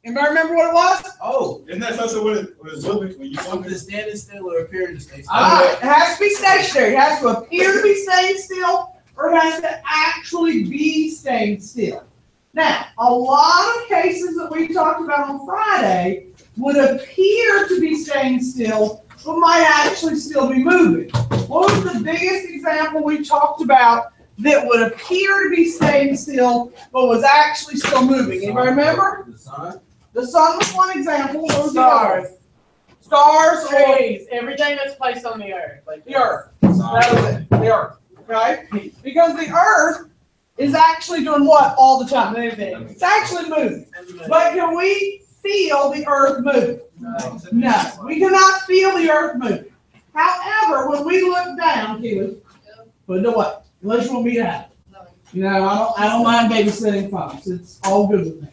Anybody remember what it was? Oh, isn't that something when it's moving? When you something standing still or appearing to stay still? It has to be stationary. It has to appear to be staying still, or it has to actually be staying still. Now, a lot of cases that we talked about on Friday would appear to be staying still, but might actually still be moving. What was the biggest example we talked about that would appear to be staying still, but was actually still moving? Anybody remember? The sun. The sun was one example. What was Stars. The other? Stars or Trees. Everything that's placed on the earth. Like the earth. That was it. The earth. Okay? Because the earth is actually doing what all the time? moving. It's actually moving. But can we feel the earth moving? No. We cannot feel the earth moving. However, when we look down, Keely, but know what? Unless you want me to have it. You know, I don't mind babysitting folks. It's all good with me.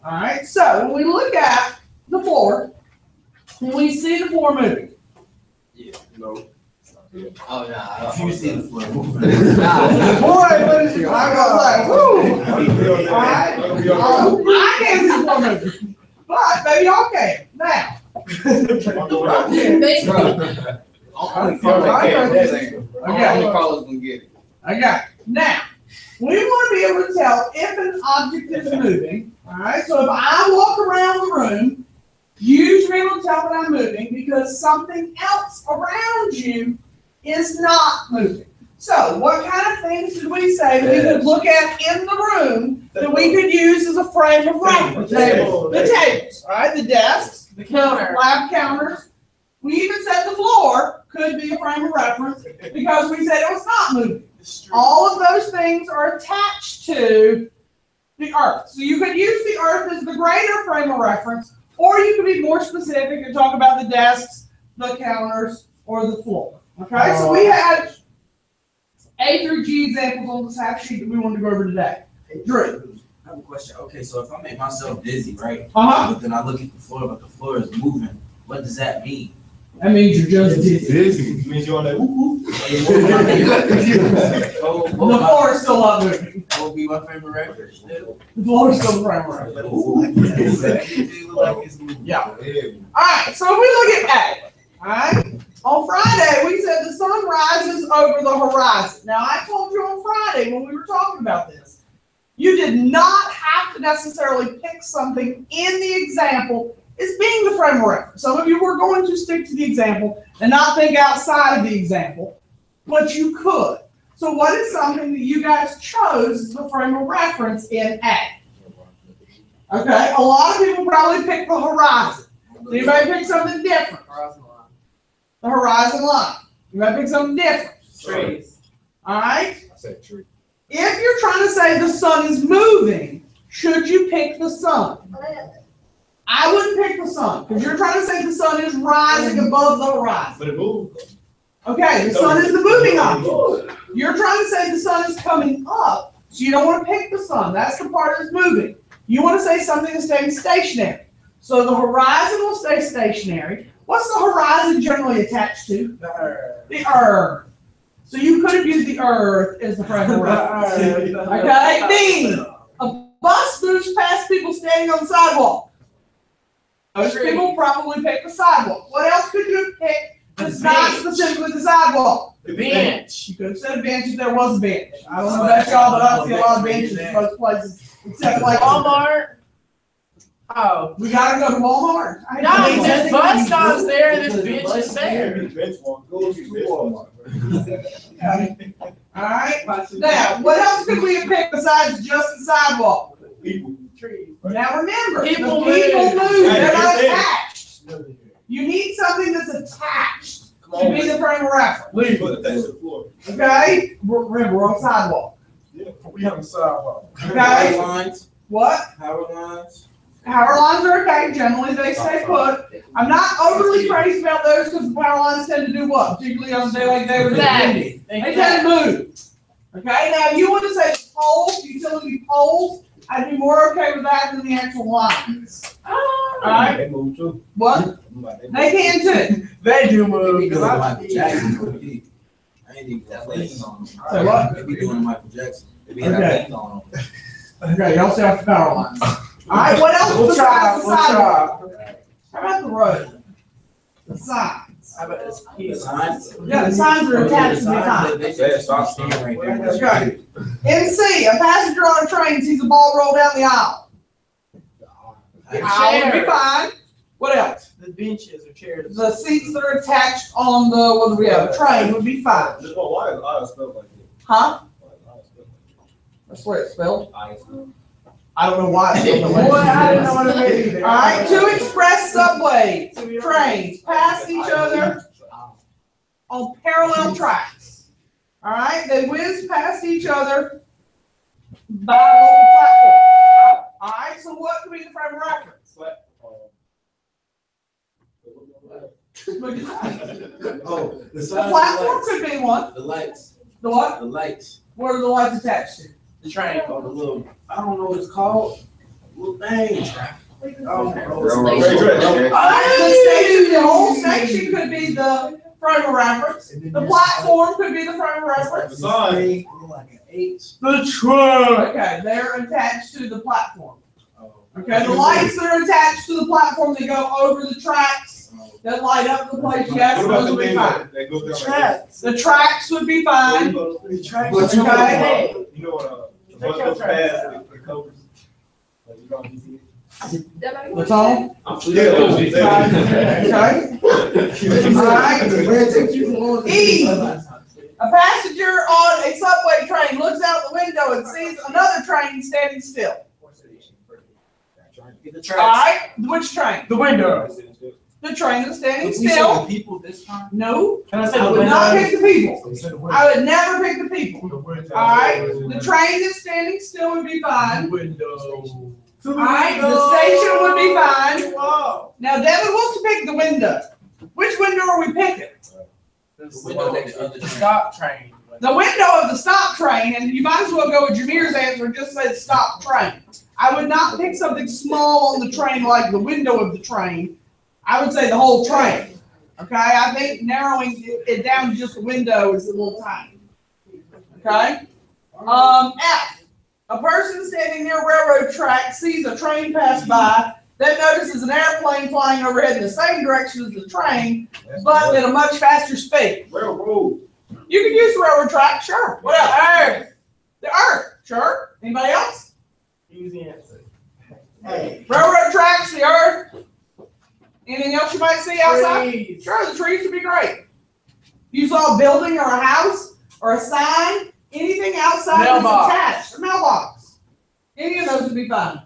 All right. So when we look at the floor, when we see the floor moving. Yeah. No. Oh yeah. If you see the floor moving. Boy, what is it? I'm gonna say, woo! All right. I can't see the floor moving, but maybe y'all can. Now. I got it. Now, we want to be able to tell if an object is moving. All right. So if I walk around the room, you should be able to tell that I'm moving because something else around you is not moving. So what kind of things did we say we could look at in the room that we could use as a frame of reference? The tables, all right, the desks, the lab counters. We even said the floor could be a frame of reference because we said it was not moving. All of those things are attached to the earth. So you could use the earth as the greater frame of reference, or you could be more specific and talk about the desks, the counters, or the floor. Okay, so we had A through G examples on this half sheet that we wanted to go over today. Drew. I have a question. Okay, so if I make myself dizzy, right? But then I look at the floor, but the floor is moving. What does that mean? That means you're just dizzy. It means you're on that whoop whoop. The floor is still not moving. That would be my favorite record. The floor is still the frame of reference. Yeah. All right, so if we look at A, all right? On Friday, we said the sun rises over the horizon. Now, I told you on Friday when we were talking about this, you did not have to necessarily pick something in the example as being the frame of reference. Some of you were going to stick to the example and not think outside of the example, but you could. So what is something that you guys chose as the frame of reference in A? Okay, a lot of people probably picked the horizon. Anybody pick something different? The horizon line. You might pick something different. Trees. All right? I said tree. If you're trying to say the sun is moving, should you pick the sun? I wouldn't pick the sun because you're trying to say the sun is rising above the horizon. But it moves. Okay, the sun is the moving object. You're trying to say the sun is coming up, so you don't want to pick the sun. That's the part that's moving. You want to say something that's staying stationary. So the horizon will stay stationary. What's the horizon generally attached to? The earth. The earth. So you could have used the earth as the frame of reference. Okay? B. A bus moves past people standing on the sidewalk. Most people probably pick the sidewalk. What else could you have picked that's not specifically the sidewalk? The bench. You could have said a bench if there was a bench. I don't know about y'all, but I see a lot of benches in most places. Except like Walmart. Oh. We gotta go to Walmart. No, this bus stop's there and this bench is there. All right. Now, what else could we have picked besides just the sidewalk? People. Trees. Now remember, People the people move. move. They're not attached. You need something that's attached to be the frame of reference. Please put the the floor. Okay? Remember, we're on sidewalk. Yeah, we have a sidewalk. Okay? Power lines. What? Power lines. Power lines are okay. Generally, they stay put. I'm not overly crazy about those because the power lines tend to do what? Particularly on a day like they were Exactly. They tend to move. Okay? Now, if you want to say poles, utility poles, I'd be more okay with that than the actual lines. Oh. All right? They move too. What? They can too. They do move. Maybe doing Michael Jackson. I ain't even got lean on them. Say what? They be doing Michael Jackson. They be Okay. having lean on them. Okay, y'all stay off the power lines. Alright, what else We'll try, besides the we'll sidewalk? try. How about the road? The signs. How about this piece? Yeah, the signs are attached to the time. Yeah, stop sign right there. Okay. MC, a passenger on a train sees a ball roll down the aisle. The aisle would be fine. What else? The benches or chairs. The seats that are attached on the, what do we have, train would be fine. Just why is I spelled like this? Huh? Why is I spelled like That's where it's spelled. this? I don't know why it's spelled that way. Boy, I didn't know what it meant either. Alright, two express subways, trains pass each other on parallel tracks. Alright, they whiz past each other by a little platform. Alright, so what could be the frame of reference? Oh, the The signs, platform could be one. the lights, The what? the lights. What are the lights attached to? The train. Oh, the little, I don't know what it's called. Little thing. Oh, The station, the whole section could be the frame of reference. The platform could be the frame of reference. Sign. Like an H. The truck. Okay, they're attached to the platform. Okay, the lights that are attached to the platform that go over the tracks that light up the place, yes, What about those the would be thing fine. that goes down like this? The tracks would be fine. The track. Okay. You know what, the bus goes past, the covers. Like, you know, you see it? That's all? Yeah, those- Okay. Alright. E, a passenger on a subway train looks out the window and sees another train standing still. The tracks. Alright, which train? The window. The train that's standing We said still. the people this time. No, Can I say I the would not window? pick the people. I would never pick the people. Alright, the train that's standing still would be fine. Window. Alright, the station would be fine. Wow. Now Devin wants to pick the window. Which window are we picking? The window of the stop train. The window of the stop train, and you might as well go with Jameer's answer and just say stop train. I would not pick something small on the train like the window of the train. I would say the whole train. Okay, I think narrowing it down to just the window is a little tiny. Okay? F. A person standing near a railroad track sees a train pass by, then notices an airplane flying overhead in the same direction as the train, but at a much faster speed. Railroad. You can use the railroad track, sure. What else? Earth. The earth, sure. Anybody else? Easy answer. Railroad tracks, the earth. Anything else you might see outside? Trees. Sure, the trees would be great. You saw a building or a house or a sign, anything outside Mailbox. that's attached, a mailbox. Any of those would be fine.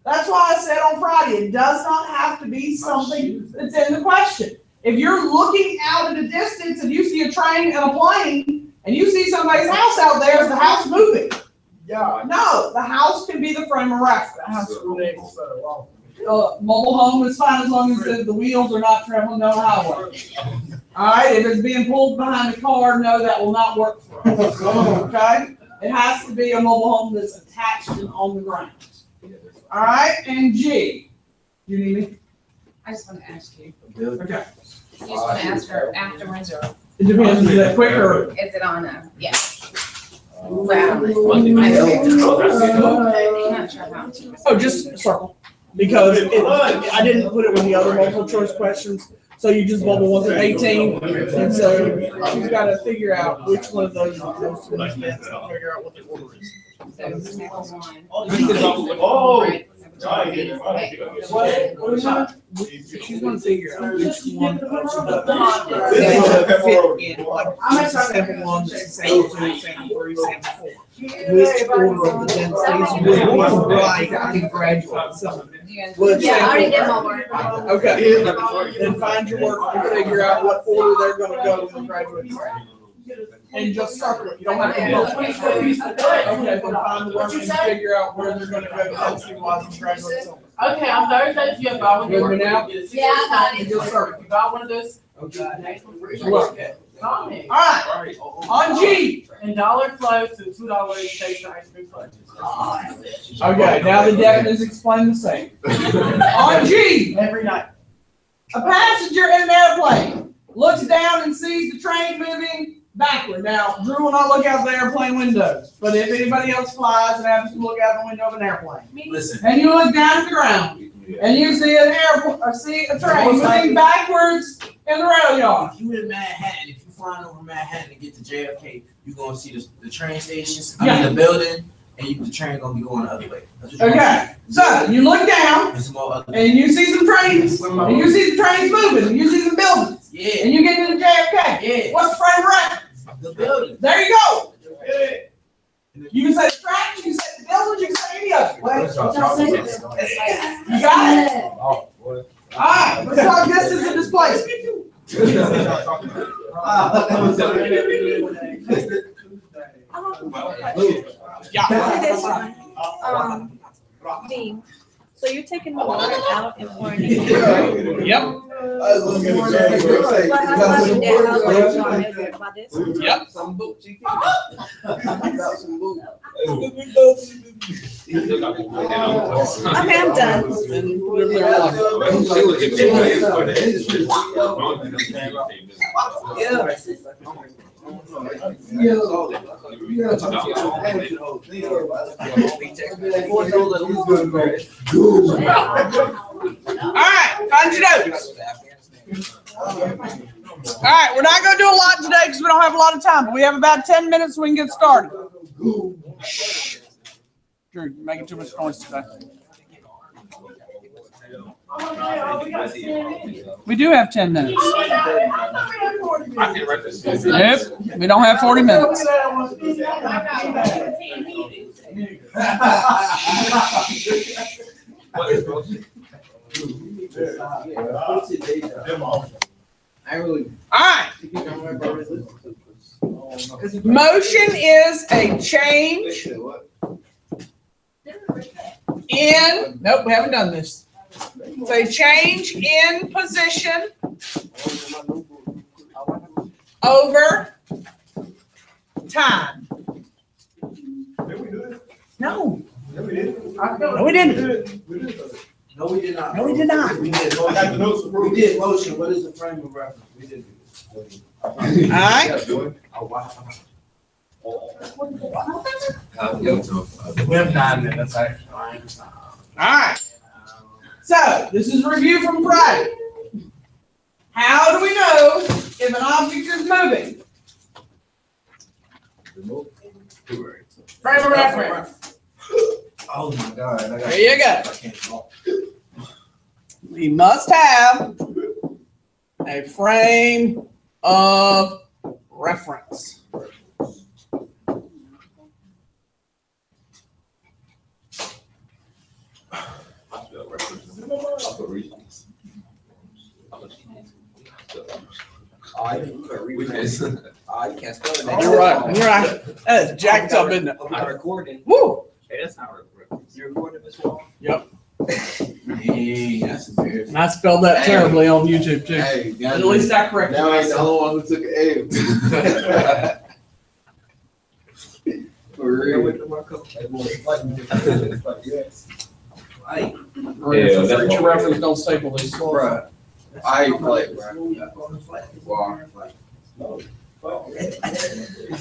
That's why I said on Friday, it does not have to be something that's in the question. If you're looking out at a distance and you see a train and a plane, and you see somebody's house out there, is the house moving? Yeah. No, the house can be the frame of reference. Mobile home is fine as long as the wheels are not traveling down the highway. Alright, if it's being pulled behind a car, no, that will not work for us. Okay? It has to be a mobile home that's attached and on the ground. Alright, and G. You need me? I just want to ask you. Okay. You just want to ask her afterwards, or It depends, is that quick or? is it on a, yeah. Well, I'm not sure how to. Oh, just circle. Because I didn't put it with the other multiple choice questions, so you just bubble 1 through 18. And so you've got to figure out which one of those is most to and figure out what the order is. So example one. Oh. Right. What is that? She's gonna figure out which one of the fit in, like, sample 1, sample 2, sample 3, sample 4. Which order of the densities would be right in graduate summary. Let's Yeah, I already say- did my work. Okay, then find your work and figure out what order they're gonna go in the graduate summary. And just circle it, you don't have to go. Okay, then find the work and figure out where they're gonna go density wise in graduate summary. Okay, on Thursday, if you have buy one of Good now? those. Yeah, I got it. If you buy one of those, next one free. Welcome. Call me. Alright, on G. And dollar flows to $2 takes the ice cream fudges. Okay, now the definitions explain the same. On G, Every night. a passenger in an airplane looks down and sees the train moving backward. Now, Drew will not look out the airplane windows, but if anybody else flies and happens to look out the window of an airplane, Listen. and you look down at the ground, and you see an airport, or see a train moving backwards in the rail yard. If you in Manhattan, if you flying over Manhattan to get to JFK, you're gonna see the train stations, the building, and the train gonna be going the other way. Okay, so you look down, and you see some trains, and you see the trains moving, and you see some buildings. Yeah. And you get into JFK. Yeah. What's the frame of reference? The building. There you go. You can say the tracks, you can say the buildings, you can say any of it. You got it? Alright, let's talk distance and displacement. Dean, so you're taking the water out and pouring it in? Yep. How much about this? Yep. Okay, I'm done. Alright, find your notes. Alright, we're not gonna do a lot today because we don't have a lot of time, but we have about 10 minutes so we can get started. Drew, you're making too much noise today. We do have 10 minutes. Yep, we don't have 40 minutes. Alright. Motion is a change in, nope, we haven't done this. It's a change in position over time. No. No, we didn't. No, we did not. No, we did not. We did motion. What is the frame of reference? We did. All right. We have 9 minutes, actually. All right. So this is a review from Friday. How do we know if an object is moving? Frame of reference. Oh my God. There you go. We must have a frame of reference. You can't spell it. You're right. You're right. That's jacked up, isn't it? I'm recording. Woo! Hey, that's not recording. You're recording this one? Yep. Hey, that's embarrassing. And I spelled that terribly on YouTube too. Hey, But at least I corrected now I ain't the myself. only one who took an L. For real. For future reference, don't staple these. Bruh. I ain't playing, bro.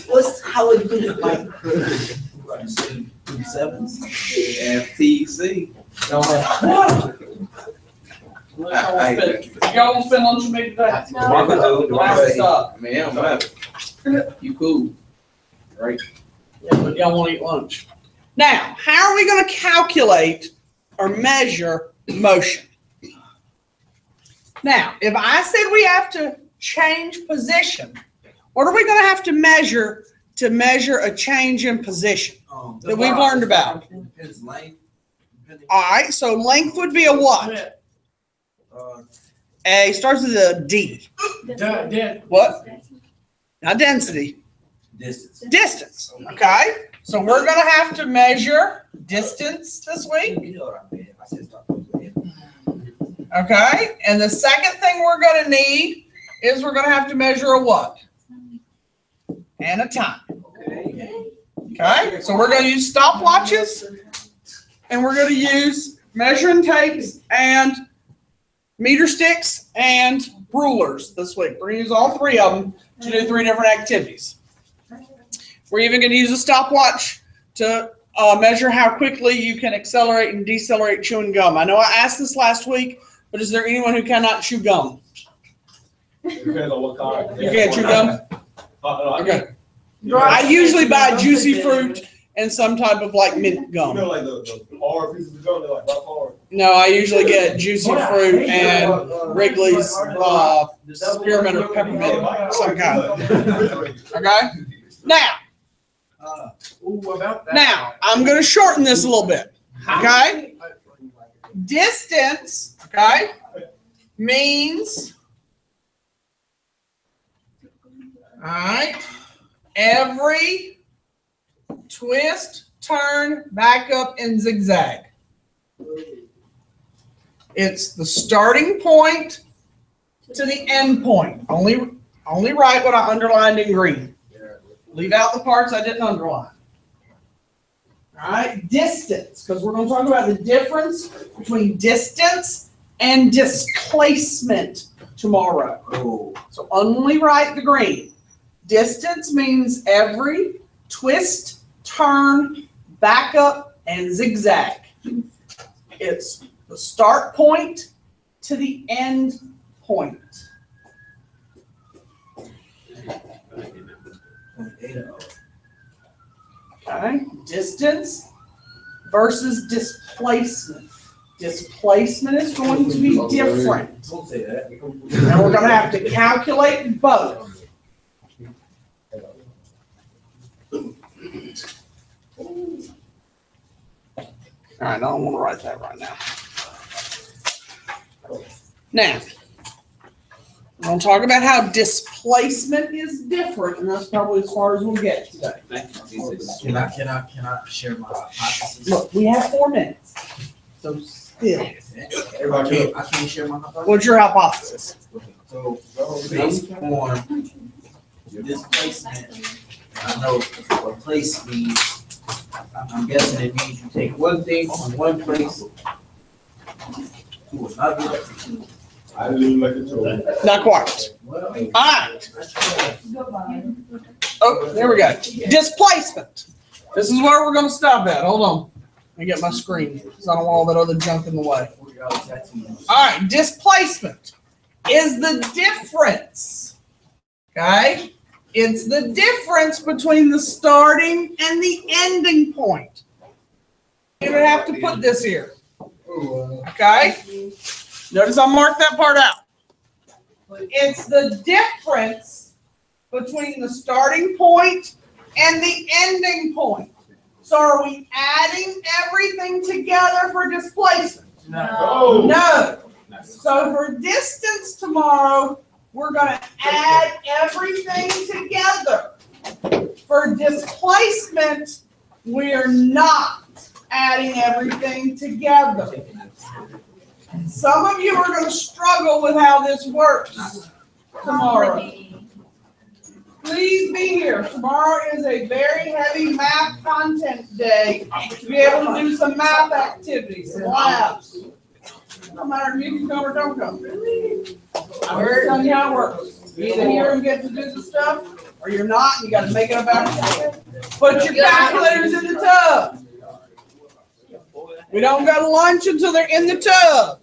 What's how it do it like? Sevens. FTC. Y'all won't spend lunch with me today? Last stop. Man, whatever. You cool. Right. Yeah, but y'all won't eat lunch. Now, how are we going to calculate or measure motion? Now, if I said we have to change position, what are we going to have to measure a change in position that we've learned about? All right, so length would be a what? A starts with a D. What? Not density. Distance. Distance. Okay, so we're going to have to measure distance this week. Okay, and the second thing we're going to need is we're going to have to measure a what? And a time. Okay, so we're going to use stopwatches, and we're going to use measuring tapes and meter sticks and rulers this week. We're gonna use all three of them to do 3 different activities. We're even gonna use a stopwatch to measure how quickly you can accelerate and decelerate chewing gum. I know I asked this last week, but is there anyone who cannot chew gum? Depends on what kind. You can't chew gum? Okay. I usually buy juicy fruit and some type of like mint You gum. know, like the hard pieces of gum, they're like rough hard. No, I usually get juicy fruit and Wrigley's spearmint or peppermint, some kind. Okay? Now, I'm going to shorten this a little bit. Okay? Distance, okay, means, all right, every twist, turn, back up, and zigzag. It's the starting point to the end point. Only write what I underlined in green. Leave out the parts I didn't underline. All right, distance, because we're going to talk about the difference between distance and displacement tomorrow. Oh, So only write the green. Distance means every twist, turn, back up, and zigzag. It's the start point to the end point. Okay, distance versus displacement. Displacement is going to be different. don't say that. And we're going to have to calculate both. All right, I don't want to write that right now. Now, we're going to talk about how displacement is different, and that's probably as far as we'll get today. Can I share my hypothesis? Look, we have 4 minutes, so still. I can't share my hypothesis. What's your hypothesis? So, based on displacement, I know what place means. I'm guessing it means you take one thing from one place to another. I didn't look at your. Not quite. Well, All right. Oh, there we go. Displacement. This is where we're going to stop at. Hold on. Let me get my screen because I don't want all that other junk in the way. All right. Displacement is the difference. Okay? It's the difference between the starting and the ending point. You're going to have to put this here. Okay? Notice I marked that part out. It's the difference between the starting point and the ending point. So are we adding everything together for displacement? No. No. So for distance tomorrow, we're going to add everything together. For displacement, we're not adding everything together. Some of you are going to struggle with how this works tomorrow. Please be here. Tomorrow is a very heavy math content day to be able to do some math activities, some labs. No matter if you can come or don't come. I'm here to tell you how it works. You're either here and get to do the stuff, or you're not, and you got to make it up after. Put your calculators in the tub. We don't go to lunch until they're in the tub.